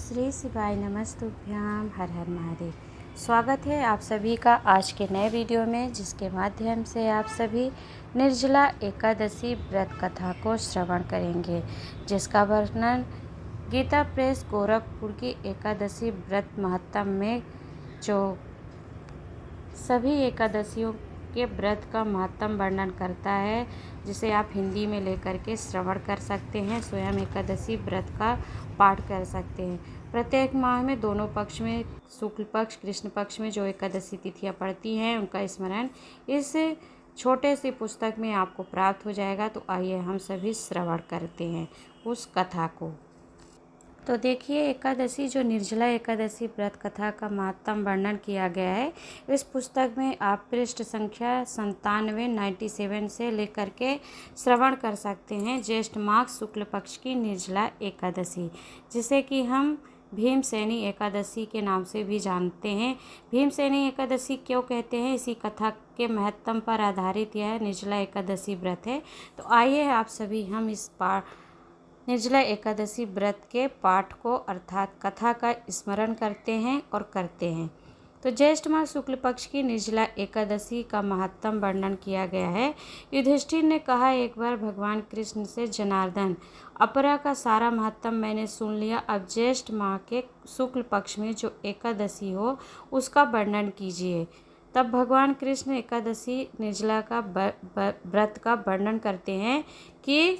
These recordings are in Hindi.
श्री शिवाय नमस्तुभ्याम। हर हर महादेव। स्वागत है आप सभी का आज के नए वीडियो में, जिसके माध्यम से आप सभी निर्जला एकादशी व्रत कथा को श्रवण करेंगे, जिसका वर्णन गीता प्रेस गोरखपुर की एकादशी व्रत महत्तम में जो सभी एकादशियों के व्रत का महत्तम वर्णन करता है, जिसे आप हिंदी में लेकर के श्रवण कर सकते हैं। स्वयं एकादशी व्रत का पाठ कर सकते हैं। प्रत्येक माह में दोनों पक्ष में, शुक्ल पक्ष कृष्ण पक्ष में जो एकादशी तिथियां पड़ती हैं, उनका स्मरण इस छोटे सी पुस्तक में आपको प्राप्त हो जाएगा। तो आइए हम सभी श्रवण करते हैं उस कथा को। तो देखिए, एकादशी जो निर्जला एकादशी व्रत कथा का महत्तम वर्णन किया गया है, इस पुस्तक में आप पृष्ठ संख्या 97 से लेकर के श्रवण कर सकते हैं। ज्येष्ठ माघ शुक्ल पक्ष की निर्जला एकादशी, जिसे कि हम भीमसेनी एकादशी के नाम से भी जानते हैं। भीमसेनी एकादशी क्यों कहते हैं, इसी कथा के महत्तम पर आधारित यह निर्जला एकादशी व्रत है। तो आइए आप सभी हम इस निर्जला एकादशी व्रत के पाठ को अर्थात कथा का स्मरण करते हैं और करते हैं। तो ज्येष्ठ माह शुक्ल पक्ष की निर्जला एकादशी का महत्तम वर्णन किया गया है। युधिष्ठिर ने कहा, एक बार भगवान कृष्ण से, जनार्दन, अपरा का सारा महत्तम मैंने सुन लिया। अब ज्येष्ठ माह के शुक्ल पक्ष में जो एकादशी हो उसका वर्णन कीजिए। तब भगवान कृष्ण एकादशी निर्जला का व्रत का वर्णन करते हैं कि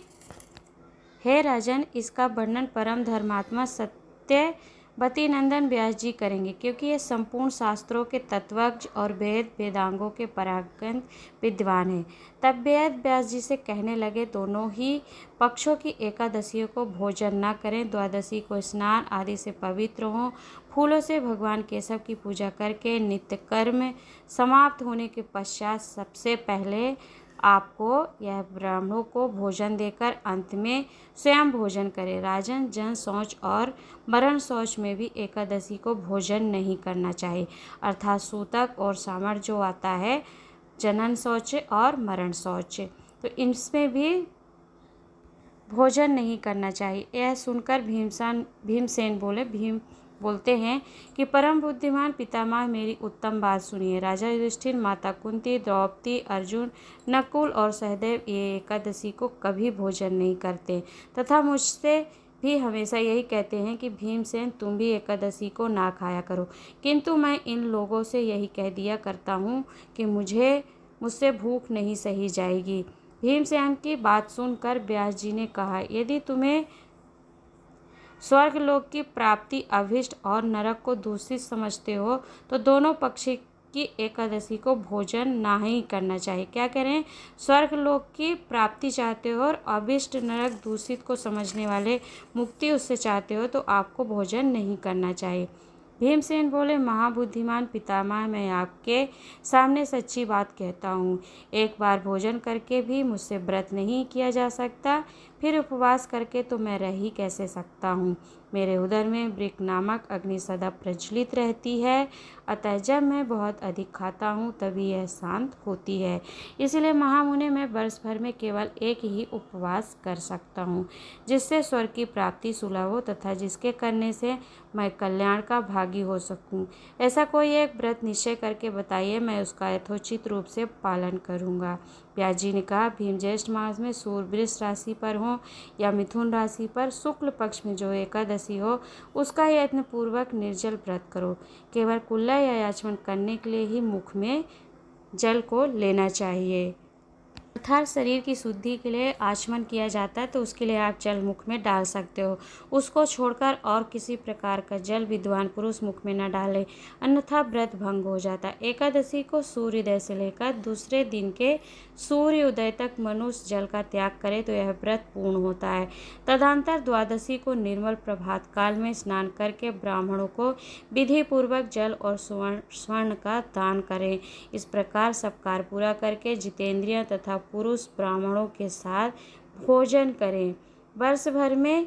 हे राजन, इसका वर्णन परम धर्मात्मा सत्यवती नंदन व्यास जी करेंगे, क्योंकि ये संपूर्ण शास्त्रों के तत्वज्ञ और वेद वेदांगों के परागंत विद्वान हैं। तब वेद व्यास जी से कहने लगे, दोनों ही पक्षों की एकादशियों को भोजन न करें। द्वादशी को स्नान आदि से पवित्र हों। फूलों से भगवान केशव की पूजा करके नित्य कर्म समाप्त होने के पश्चात सबसे पहले आपको यह ब्राह्मणों को भोजन देकर अंत में स्वयं भोजन करें। राजन, जन शौच और मरण शौच में भी एकादशी को भोजन नहीं करना चाहिए, अर्थात सूतक और सामर जो आता है, जनन शौच और मरण शौच, तो इसमें भी भोजन नहीं करना चाहिए। यह सुनकर भीमसेन बोलते हैं कि परम बुद्धिमान पितामह, मेरी उत्तम बात सुनिए। राजा युधिष्ठिर, माता कुंती, द्रौपदी, अर्जुन, नकुल और सहदेव ये एकादशी को कभी भोजन नहीं करते तथा मुझसे भी हमेशा यही कहते हैं कि भीमसेन, तुम भी एकादशी को ना खाया करो, किंतु मैं इन लोगों से यही कह दिया करता हूँ कि मुझसे भूख नहीं सही जाएगी। भीमसेन की बात सुनकर व्यास जी ने कहा, यदि तुम्हें स्वर्गलोक की प्राप्ति अभिष्ट और नरक को दूषित समझते हो तो दोनों पक्षी की एकादशी को भोजन ना ही करना चाहिए। क्या करें? स्वर्गलोक की प्राप्ति चाहते हो और अभिष्ट नरक दूषित को समझने वाले मुक्ति उससे चाहते हो तो आपको भोजन नहीं करना चाहिए। भीमसेन बोले, महाबुद्धिमान पितामह, मैं आपके सामने सच्ची बात कहता हूँ। एक बार भोजन करके भी मुझसे व्रत नहीं किया जा सकता, फिर उपवास करके तो मैं रह ही कैसे सकता हूँ। मेरे उदर में वृक नामक अग्नि सदा प्रज्वलित रहती है, अतः जब मैं बहुत अधिक खाता हूँ तभी यह शांत होती है। इसलिए महामुने, मैं वर्ष भर में केवल एक ही उपवास कर सकता हूँ, जिससे स्वर्ग की प्राप्ति सुलभ हो तथा जिसके करने से मैं कल्याण का भागी हो सकूँ। ऐसा कोई एक व्रत निश्चय करके बताइए, मैं उसका यथोचित रूप से पालन करूँगा। व्यास जी ने कहा, भीम, ज्येष्ठ मास में सूर्य वृष राशि पर हो या मिथुन राशि पर शुक्ल पक्ष में जो एकादशी हो उसका यत्न पूर्वक निर्जल व्रत करो। केवल कुल्ला या याचन करने के लिए ही मुख में जल को लेना चाहिए, अर्थात शरीर की शुद्धि के लिए आचमन किया जाता है तो उसके लिए आप जल मुख में डाल सकते हो। उसको छोड़कर और किसी प्रकार का जल विद्वान पुरुष मुख में न डाले, अन्यथा व्रत भंग हो जाता है। एकादशी को सूर्योदय से लेकर दूसरे दिन के सूर्योदय तक मनुष्य जल का त्याग करे तो यह व्रत पूर्ण होता है। तदंतर द्वादशी को निर्मल प्रभात काल में स्नान करके ब्राह्मणों को विधि पूर्वक जल और स्वर्ण का दान करें। इस प्रकार सब कार्य पूरा करके जितेंद्रिय तथा पुरुष ब्राह्मणों के साथ भोजन करें। वर्ष भर में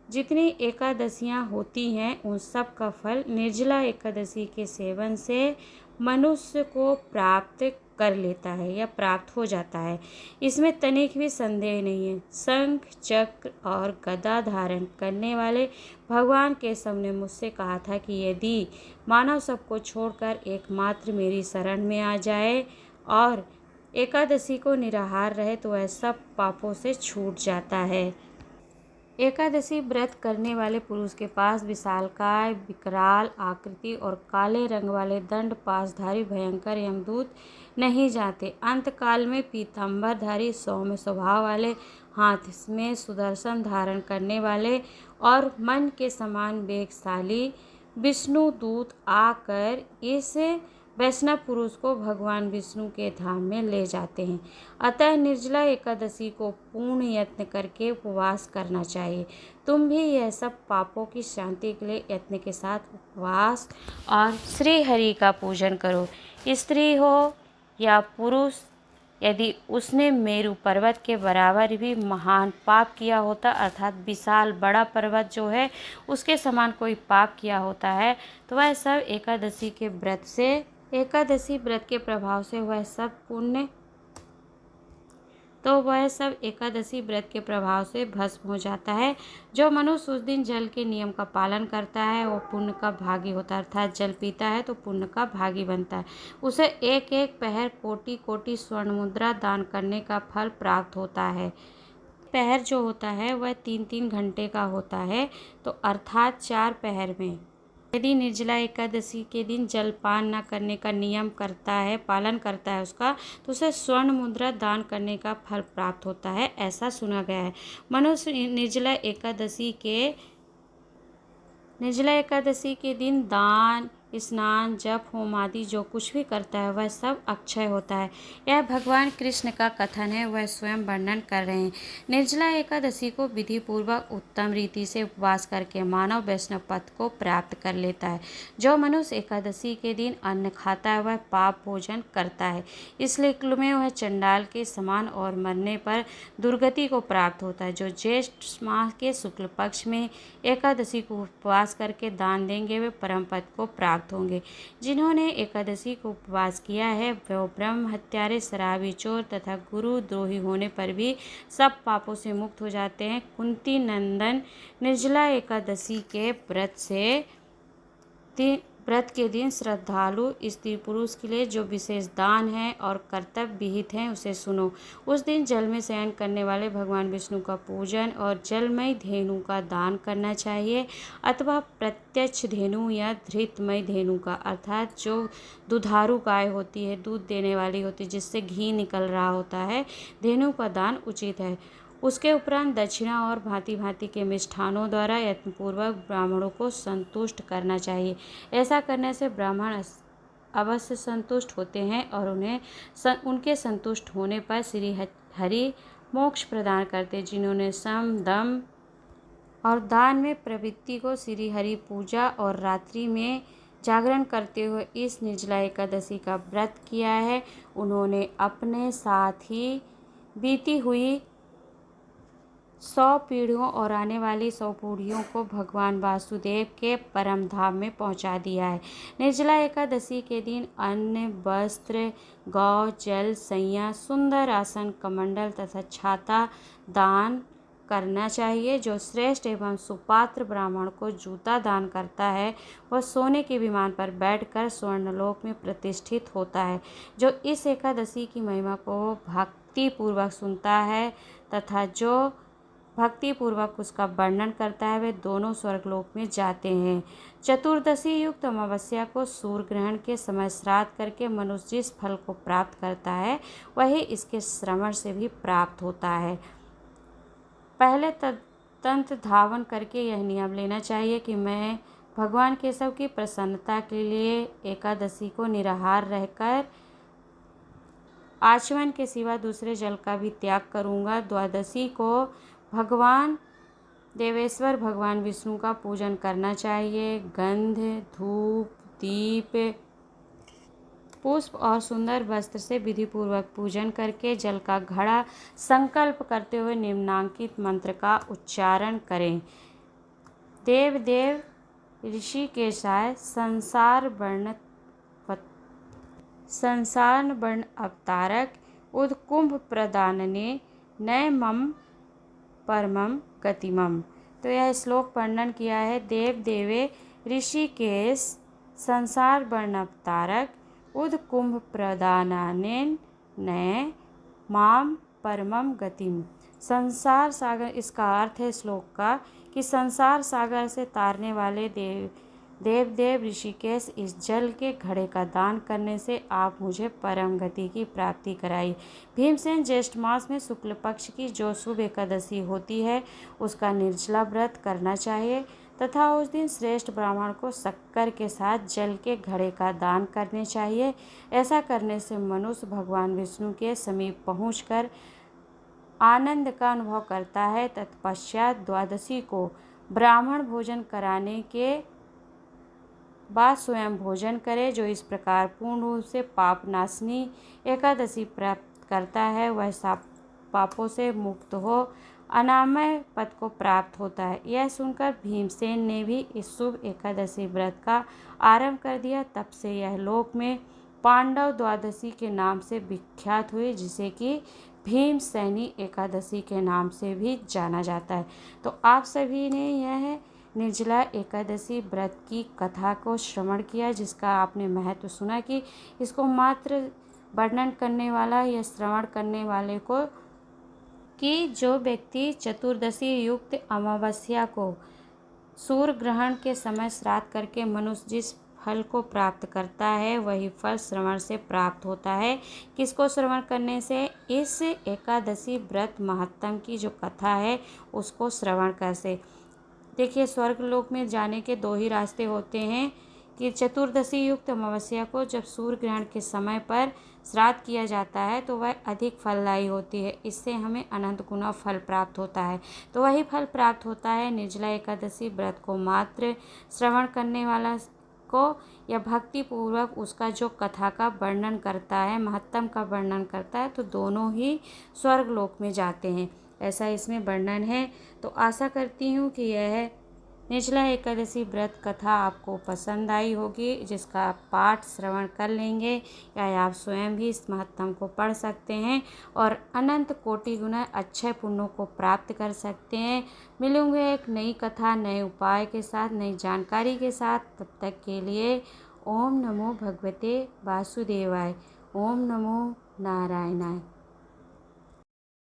जितनी एकादशियां होती हैं उन सब का फल निर्जला एकादशी के सेवन से मनुष्य को प्राप्त कर लेता है या प्राप्त हो जाता है, इसमें तनिक भी संदेह नहीं है। शंख चक्र और गदा धारण करने वाले भगवान केशव ने मुझसे कहा था कि यदि मानव सबको छोड़कर एकमात्र मेरी शरण में आ जाए और एकादशी को निराहार रहे तो वह सब पापों से छूट जाता है। एकादशी व्रत करने वाले पुरुष के पास विशालकाय, विकराल आकृति और काले रंग वाले दंड पाशधारी भयंकर यमदूत नहीं जाते। अंतकाल में पीतांबरधारी सौम्य स्वभाव वाले, हाथ में सुदर्शन धारण करने वाले और मन के समान वेगशाली विष्णु दूत आकर इस वैष्णव पुरुष को भगवान विष्णु के धाम में ले जाते हैं। अतः निर्जला एकादशी को पूर्ण यत्न करके उपवास करना चाहिए। तुम भी यह सब पापों की शांति के लिए यत्न के साथ उपवास और श्री हरि का पूजन करो। स्त्री हो या पुरुष, यदि उसने मेरु पर्वत के बराबर भी महान पाप किया होता, अर्थात विशाल बड़ा पर्वत जो है उसके समान कोई पाप किया होता है, तो वह सब एकादशी व्रत के प्रभाव से वह सब एकादशी व्रत के प्रभाव से भस्म हो जाता है। जो मनुष्य उस दिन जल के नियम का पालन करता है वो पुण्य का भागी होता है, अर्थात जल पीता है तो पुण्य का भागी बनता है। उसे एक एक पहर कोटि कोटि स्वर्ण मुद्रा दान करने का फल प्राप्त होता है। पहर जो होता है वह 3-3 घंटे का होता है, तो अर्थात 4 पहर में यदि निर्जला एकादशी के दिन जलपान न करने का नियम करता है, पालन करता है उसका, तो उसे स्वर्ण मुद्रा दान करने का फल प्राप्त होता है, ऐसा सुना गया है। मनुष्य निर्जला एकादशी के दिन दान, स्नान, जप, होम आदि जो कुछ भी करता है वह सब अक्षय होता है। यह भगवान कृष्ण का कथन है, वह स्वयं वर्णन कर रहे हैं। निर्जला एकादशी को विधि पूर्वक उत्तम रीति से उपवास करके मानव वैष्णव पद को प्राप्त कर लेता है। जो मनुष्य एकादशी के दिन अन्न खाता है वह पाप भोजन करता है, इसलिए कुल में वह चंडाल के समान और मरने पर दुर्गति को प्राप्त होता है। जो ज्येष्ठ माह के शुक्ल पक्ष में एकादशी को उपवास करके दान देंगे वे परम पद को प्राप्त होंगे। जिन्होंने एकादशी को उपवास किया है वे ब्रह्म हत्यारे, शराबी, चोर तथा गुरु द्रोही होने पर भी सब पापों से मुक्त हो जाते हैं। कुंती नंदन निर्जला एकादशी के व्रत के दिन श्रद्धालु स्त्री पुरुष के लिए जो विशेष दान है और कर्तव्य विहित हैं उसे सुनो। उस दिन जल में शयन करने वाले भगवान विष्णु का पूजन और जलमय धेनु का दान करना चाहिए, अथवा प्रत्यक्ष धेनु या धृतमय धेनु का, अर्थात जो दुधारू गाय होती है, दूध देने वाली होती है, जिससे घी निकल रहा होता है, धेनु का दान उचित है। उसके उपरांत दक्षिणा और भांति भांति के मिष्ठानों द्वारा यत्नपूर्वक ब्राह्मणों को संतुष्ट करना चाहिए। ऐसा करने से ब्राह्मण अवश्य संतुष्ट होते हैं और उनके संतुष्ट होने पर श्री हरि मोक्ष प्रदान करते। जिन्होंने सम, दम और दान में प्रवृत्ति को श्री हरि पूजा और रात्रि में जागरण करते हुए इस निर्जला एकादशी का व्रत किया है, उन्होंने अपने साथ ही बीती हुई 100 पीढ़ियों और आने वाली 100 पीढ़ियों को भगवान वासुदेव के परम धाम में पहुंचा दिया है। निर्जला एकादशी के दिन अन्न, वस्त्र, गौ, जल, सैया, सुंदर आसन, कमंडल तथा छाता दान करना चाहिए। जो श्रेष्ठ एवं सुपात्र ब्राह्मण को जूता दान करता है वह सोने के विमान पर बैठकर स्वर्णलोक में प्रतिष्ठित होता है। जो इस एकादशी की महिमा को भक्ति पूर्वक सुनता है तथा जो भक्ति पूर्वक उसका वर्णन करता है वे दोनों स्वर्गलोक में जाते हैं। चतुर्दशी युक्त अमावस्या को सूर्य ग्रहण के समय श्राद्ध करके मनुष्य जिस फल को प्राप्त करता है वही इसके श्रवण से भी प्राप्त होता है। पहले तंत्र धावन करके यह नियम लेना चाहिए कि मैं भगवान केशव की प्रसन्नता के लिए एकादशी को निराहार रहकर आचमन के सिवा दूसरे जल का भी त्याग करूँगा। द्वादशी को भगवान देवेश्वर भगवान विष्णु का पूजन करना चाहिए। गंध, धूप, दीप, पुष्प और सुंदर वस्त्र से विधिपूर्वक पूजन करके जल का घड़ा संकल्प करते हुए निम्नांकित मंत्र का उच्चारण करें। देव ऋषिकेशाय संसार संसार वर्ण अवतारक उद्कुंभ प्रदानने नय मम परमम गतिमम। तो यह श्लोक वर्णन किया है देव देवे ऋषिकेश संसार वर्ण अवतारक उद्कुंभ प्रदाननेन नय माम परमम गतिम। संसार सागर, इसका अर्थ है श्लोक का कि संसार सागर से तारने वाले देव ऋषिकेश, इस जल के घड़े का दान करने से आप मुझे परम गति की प्राप्ति कराई। भीमसेन ज्येष्ठ मास में शुक्ल पक्ष की जो शुभ एकादशी होती है उसका निर्जला व्रत करना चाहिए तथा उस दिन श्रेष्ठ ब्राह्मण को शक्कर के साथ जल के घड़े का दान करने चाहिए। ऐसा करने से मनुष्य भगवान विष्णु के समीप पहुंचकर आनंद का अनुभव करता है। तत्पश्चात द्वादशी को ब्राह्मण भोजन कराने के बाद स्वयं भोजन करे। जो इस प्रकार पूर्ण रूप से पाप नाशनी एकादशी प्राप्त करता है वह सब पापों से मुक्त हो अनामय पद को प्राप्त होता है। यह सुनकर भीमसेन ने भी इस शुभ एकादशी व्रत का आरंभ कर दिया। तब से यह लोक में पांडव द्वादशी के नाम से विख्यात हुई, जिसे कि भीमसेनी एकादशी के नाम से भी जाना जाता है। तो आप सभी ने यह निर्जला एकादशी व्रत की कथा को श्रवण किया, जिसका आपने महत्व सुना कि इसको मात्र वर्णन करने वाला या श्रवण करने वाले को, कि जो व्यक्ति चतुर्दशी युक्त अमावस्या को सूर्य ग्रहण के समय श्राद्ध करके मनुष्य जिस फल को प्राप्त करता है वही फल श्रवण से प्राप्त होता है। किसको श्रवण करने से? इस एकादशी व्रत महात्म की जो कथा है उसको श्रवण कर से। देखिए, स्वर्ग लोक में जाने के दो ही रास्ते होते हैं कि चतुर्दशी युक्त अमावस्या को जब सूर्य ग्रहण के समय पर श्राद्ध किया जाता है तो वह अधिक फलदायी होती है, इससे हमें अनंत गुना फल प्राप्त होता है। तो वही फल प्राप्त होता है निर्जला एकादशी व्रत को मात्र श्रवण करने वाला को, या भक्ति पूर्वक उसका जो कथा का वर्णन करता है, महत्तम का वर्णन करता है, तो दोनों ही स्वर्ग लोक में जाते हैं, ऐसा इसमें वर्णन है। तो आशा करती हूँ कि यह निर्जला एकादशी व्रत कथा आपको पसंद आई होगी, जिसका आप पाठ श्रवण कर लेंगे या आप स्वयं भी इस महत्तम को पढ़ सकते हैं और अनंत कोटि गुना अच्छे पुण्यों को प्राप्त कर सकते हैं। मिलूंगे एक नई कथा, नए उपाय के साथ, नई जानकारी के साथ। तब तक के लिए ओम नमो भगवते वासुदेवाय, ओम नमो नारायणाय।